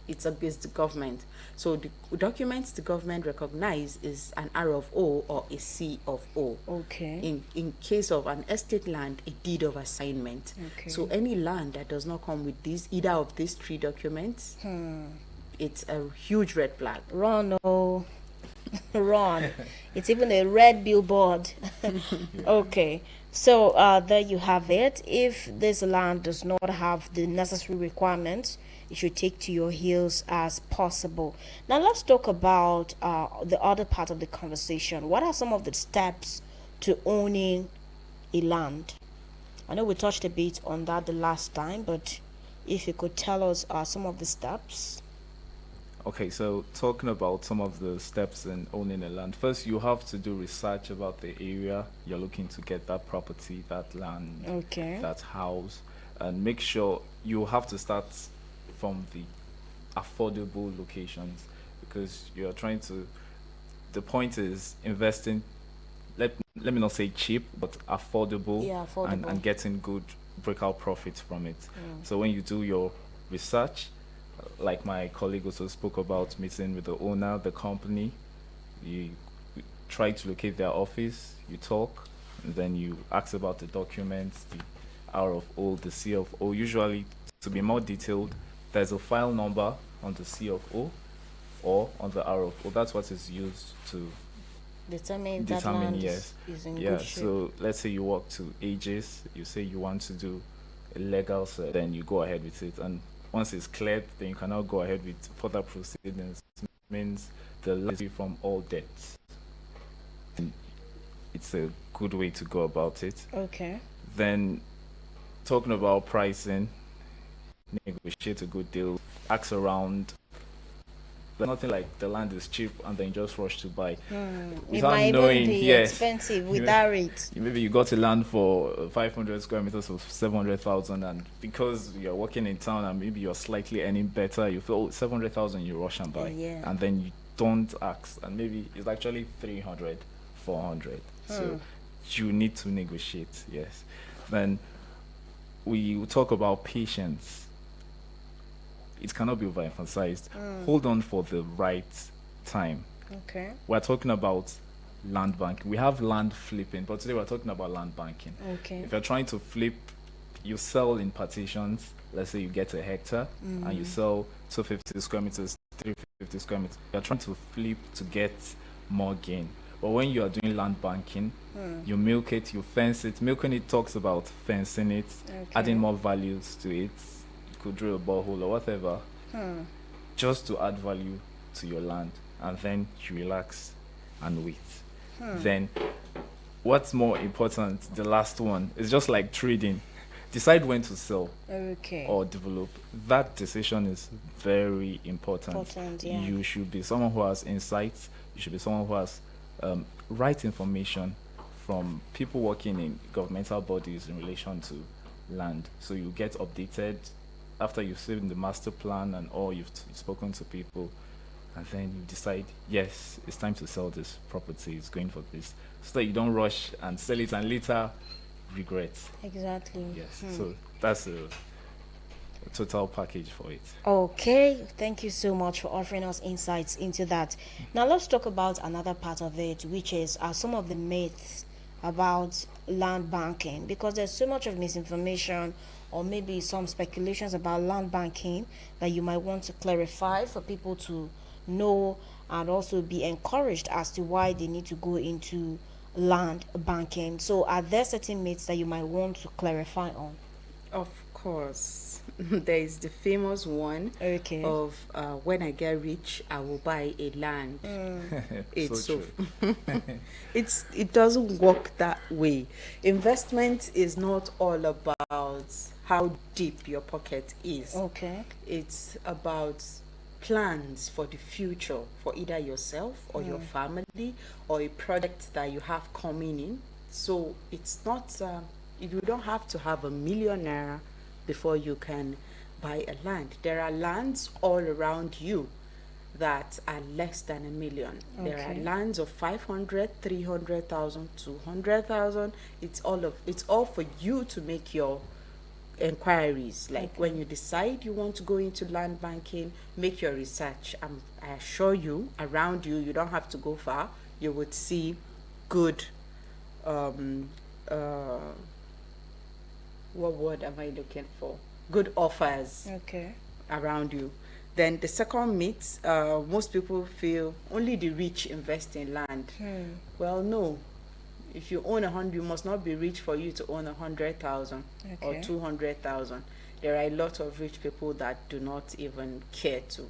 it's against the government. So the documents the government recognize is an R of O or a C of O. Okay. In case of an estate land, a deed of assignment. Okay. So any land that does not come with either of these three documents, it's a huge red flag. Run, oh, run. It's even a red billboard. Okay. So there you have it. If this land does not have the necessary requirements, you should take to your heels as possible. Now let's talk about the other part of the conversation. What are some of the steps to owning a land? I know we touched a bit on that the last time, but if you could tell us some of the steps. Okay, so talking about some of the steps in owning a land. First, you have to do research about the area you're looking to get that property, that land, Okay. that house, and make sure you have to start from the affordable locations because you're trying to. The point is investing. Let me not say cheap, but affordable, Yeah, affordable. and getting good breakout profits from it. So when you do your research, like my colleague also spoke about meeting with the owner, the company, you try to locate their office, you talk, and then you ask about the documents, the R of O, the C of O. Usually, to be more detailed, there's a file number on the C of O or on the R of O. That's what is used to Determine that determine, land yes. is in Yeah, good shape. so let's say you walk to ages, you say you want to do a legal search, then you go ahead with it. And once it's cleared, then you can now go ahead with further proceedings. Means the land is free from all debts. And it's a good way to go about it. Okay. Then talking about pricing, negotiate a good deal, ask around. There's nothing like the land is cheap and then just rush to buy. It Without might even knowing, be yes. expensive with You that know, rate. Maybe you got a land for 500 square meters for 700,000, and because you're working in town and maybe you're slightly earning better, you feel 700,000, you rush and buy, Yeah. and then you don't ask, and maybe it's actually 300, 400. So you need to negotiate. Yes. Then we will talk about patience. It cannot be overemphasized. Hold on for the right time. Okay. We're talking about land banking. We have land flipping, but today we're talking about land banking. Okay. If you're trying to flip, you sell in partitions. Let's say you get a hectare and you sell 250 square meters, 350 square meters. You're trying to flip to get more gain. But when you are doing land banking, you milk it, you fence it. Milking it talks about fencing it, adding more values to it. You could drill a borehole or whatever, just to add value to your land, and then you relax and wait. Then, what's more important, the last one, is just like trading. Decide when to sell Okay. or develop. That decision is very important. Important, yeah. You should be someone who has insights. You should be someone who has right information from people working in governmental bodies in relation to land. So you get updated after you've seen the master plan and all, you've spoken to people, and then you decide, yes, it's time to sell this property, it's going for this. So that you don't rush and sell it and later regret. Exactly. Yes. So that's a total package for it. Okay, thank you so much for offering us insights into that. Now let's talk about another part of it, which is some of the myths about land banking, because there's so much of misinformation or maybe some speculations about land banking that you might want to clarify for people to know and also be encouraged as to why they need to go into land banking. So are there certain myths that you might want to clarify on? Of course. There is the famous one Okay. of when I get rich, I will buy a land. It's So so it doesn't work that way. Investment is not all about how deep your pocket is. Okay. It's about plans for the future for either yourself or your family or a project that you have coming in. So it's not you don't have to have $1 million before you can buy a land. There are lands all around you that are less than $1 million. There are Okay. lands of 500, 300,000, 200,000. It's all for you to make your inquiries. Like when you decide you want to go into land banking, make your research. I assure you, around you, you don't have to go far. You would see good, um, what word am I looking for? Good offers Okay. around you. Then the second myth, most people feel only the rich invest in land. Well, no. If you own 100, you must not be rich for you to own 100,000 or Okay. 200,000. There are a lot of rich people that do not even care to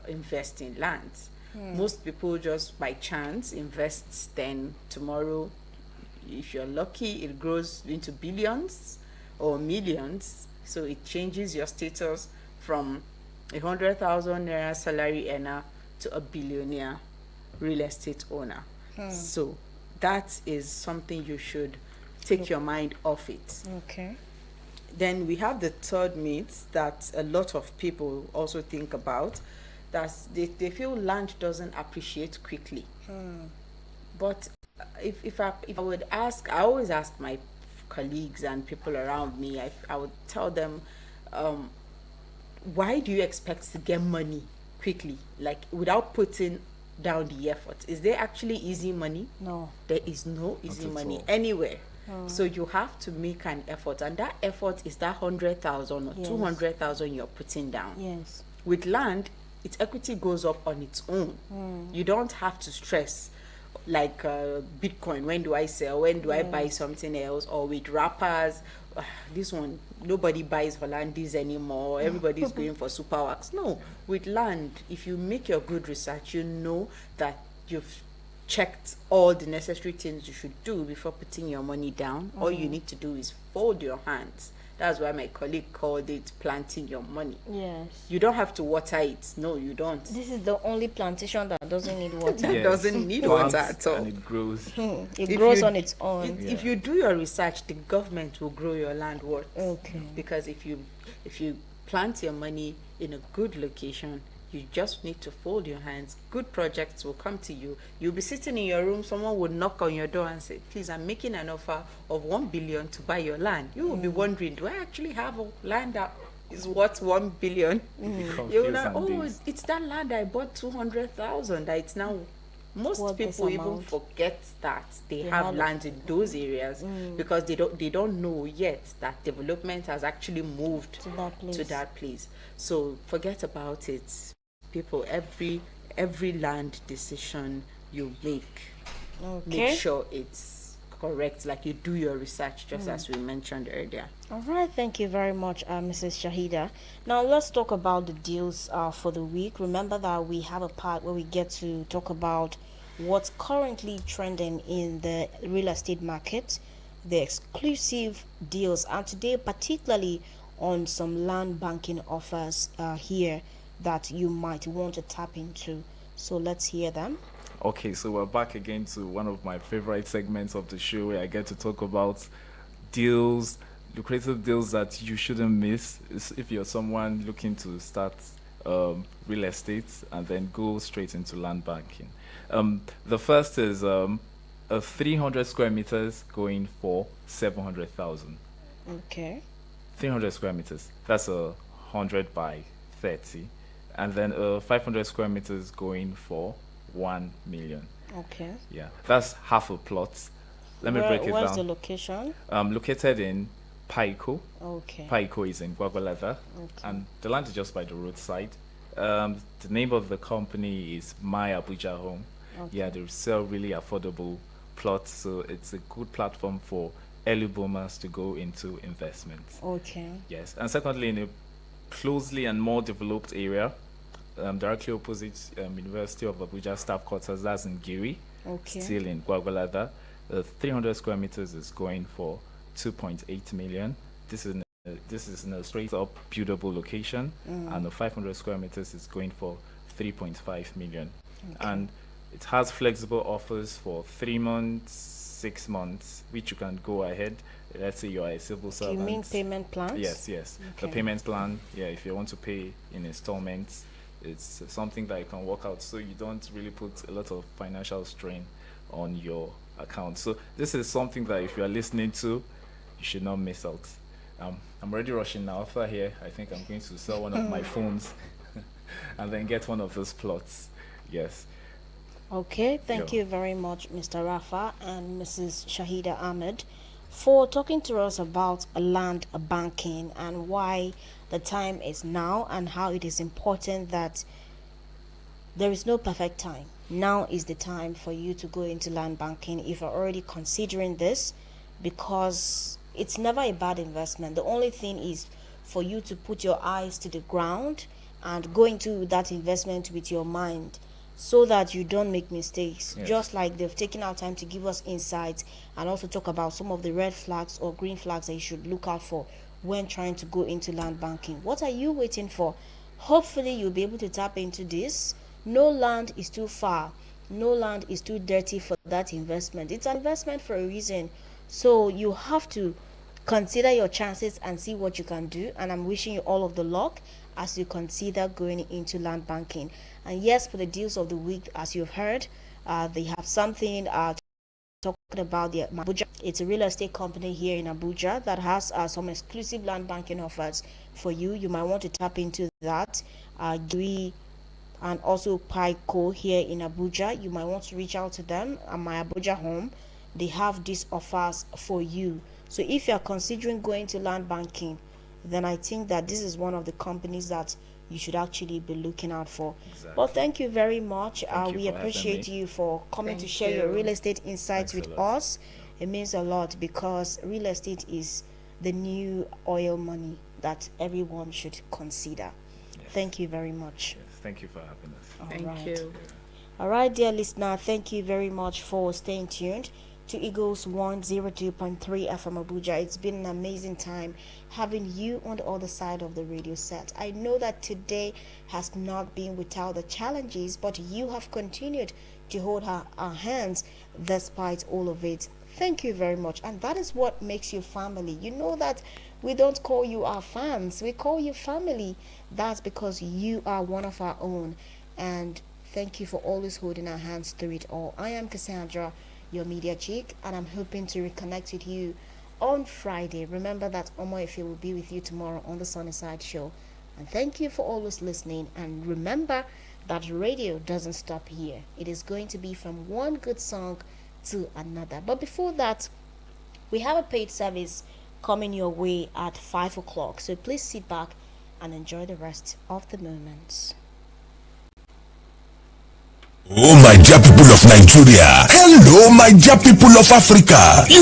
invest in lands. Most people just by chance invest. Then tomorrow, if you're lucky, it grows into billions or millions. So it changes your status from 100,000 naira salary earner to a billionaire real estate owner. So that is something you should take your mind off it. Okay. Then we have the third myth that a lot of people also think about, that they feel land doesn't appreciate quickly. But if I would ask, I always ask my colleagues and people around me, I would tell them, why do you expect to get money quickly, like without putting down the effort? Is there actually easy money? No. There is no easy at money all. anywhere. So you have to make an effort, and that effort is that 100,000 or Yes. 200,000 you're putting down. Yes. With land, its equity goes up on its own. You don't have to stress like Bitcoin. When do I sell? When do I buy something else? Or with wrappers, this one, nobody buys Hollandis anymore. Everybody's going for super wax. No, with land, if you make your good research, you know that you've checked all the necessary things you should do before putting your money down. All you need to do is fold your hands. That's why my colleague called it planting your money. Yes. You don't have to water it. No, you don't. This is the only plantation that doesn't need water. That doesn't need water at all. And it grows. It If grows you- on its own. If you do your research, the government will grow your land worth. Okay. Because if you plant your money in a good location, you just need to fold your hands. Good projects will come to you. You'll be sitting in your room, someone will knock on your door and say, please, I'm making an offer of 1 billion to buy your land. You will be wondering, do I actually have a land that is worth 1 billion? Be You're confused like, and oh, dazed. it's that land I bought 200,000 that it's now. Most Worth this people even amount. forget that they They have have- lands in those areas because they don't know yet that development has actually moved To that place. to that place. So forget about it, people. Every land decision you make Okay. sure it's correct. Like you do your research, just as we mentioned earlier. All right, thank you very much, Mrs. Shahida. Now let's talk about the deals for the week. Remember that we have a part where we get to talk about what's currently trending in the real estate market, the exclusive deals, and today particularly on some land banking offers here that you might want to tap into. So let's hear them. Okay, so we're back again to one of my favorite segments of the show where I get to talk about deals, lucrative deals that you shouldn't miss if you're someone looking to start real estate and then go straight into land banking. The first is a 300 square meters going for 700,000. Okay. 300 square meters. That's a 100 by 30. And then 500 square meters going for 1 million. Okay. Yeah, that's half a plot. Let me break it Where's the down. location? Located in Paiko. Okay. Paiko is in Gwagwalada, and the land is just by the roadside. The name of the company is My Abuja Home. Yeah, they sell really affordable plots, so it's a good platform for early boomers to go into investments. Okay. Yes, and secondly, in a closely and more developed area, directly opposite University of Abuja staff quarters, that's in Giri, Okay. still in Gwagwalada. 300 square meters is going for 2.8 million. This is in a straight up buildable location, and the 500 square meters is going for 3.5 million. And it has flexible offers for 3 months, 6 months, which you can go ahead. Let's say you are a civil You servant. mean payment plans? Yes, yes. The Okay. payment plan, yeah, if you want to pay in installments, it's something that you can work out, so you don't really put a lot of financial strain on your account. So this is something that if you are listening to, you should not miss out. I'm already rushing now. After here, I think I'm going to sell one of my phones and then get one of those plots. Yes. Okay, thank Yeah. you very much, Mr. Rafa and Mrs. Shahida Ahmed, for talking to us about land banking and why the time is now and how it is important that there is no perfect time. Now is the time for you to go into land banking if you're already considering this, because it's never a bad investment. The only thing is for you to put your eyes to the ground and go into that investment with your mind so that you don't make mistakes. Yes. Just like they've taken our time to give us insights and also talk about some of the red flags or green flags that you should look out for when trying to go into land banking. What are you waiting for? Hopefully you'll be able to tap into this. No land is too far, no land is too dirty for that investment. It's an investment for a reason, so you have to consider your chances and see what you can do. And I'm wishing you all of the luck as you consider going into land banking. And yes, for the deals of the week, as you've heard, they have something talking about the Abuja. It's a real estate company here in Abuja that has some exclusive land banking offers for you. You might want to tap into that. GUI and also Pico here in Abuja. You might want to reach out to them at my Abuja home. They have these offers for you. So if you are considering going to land banking, then I think that this is one of the companies that you should actually be looking out for. Exactly. Well, thank you very much. Thank you We for having appreciate me. you for coming to Thank share your you. real estate insights Thanks a with lot. us. It means a lot because real estate is the new oil money that everyone should consider. Yes. Thank you very much. Yes. Thank you for having us. Thank Alright. you. All right, dear listener, thank you very much for staying tuned to Eagles 102.3 FM Abuja. It's been an amazing time having you on the other side of the radio set. I know that today has not been without the challenges, but you have continued to hold our hands despite all of it. Thank you very much. And that is what makes you family. You know that we don't call you our fans, we call you family. That's because you are one of our own. And thank you for always holding our hands through it all. I am Cassandra, your media chick, and I'm hoping to reconnect with you on Friday. Remember that Omo Ife will be with you tomorrow on the Sunny Side Show. And thank you for always listening. And remember that radio doesn't stop here. It is going to be from one good song to another. But before that, we have a paid service coming your way at 5 o'clock. So please sit back and enjoy the rest of the moments. Oh, my dear people of Nigeria. Hello, my dear people of Africa. You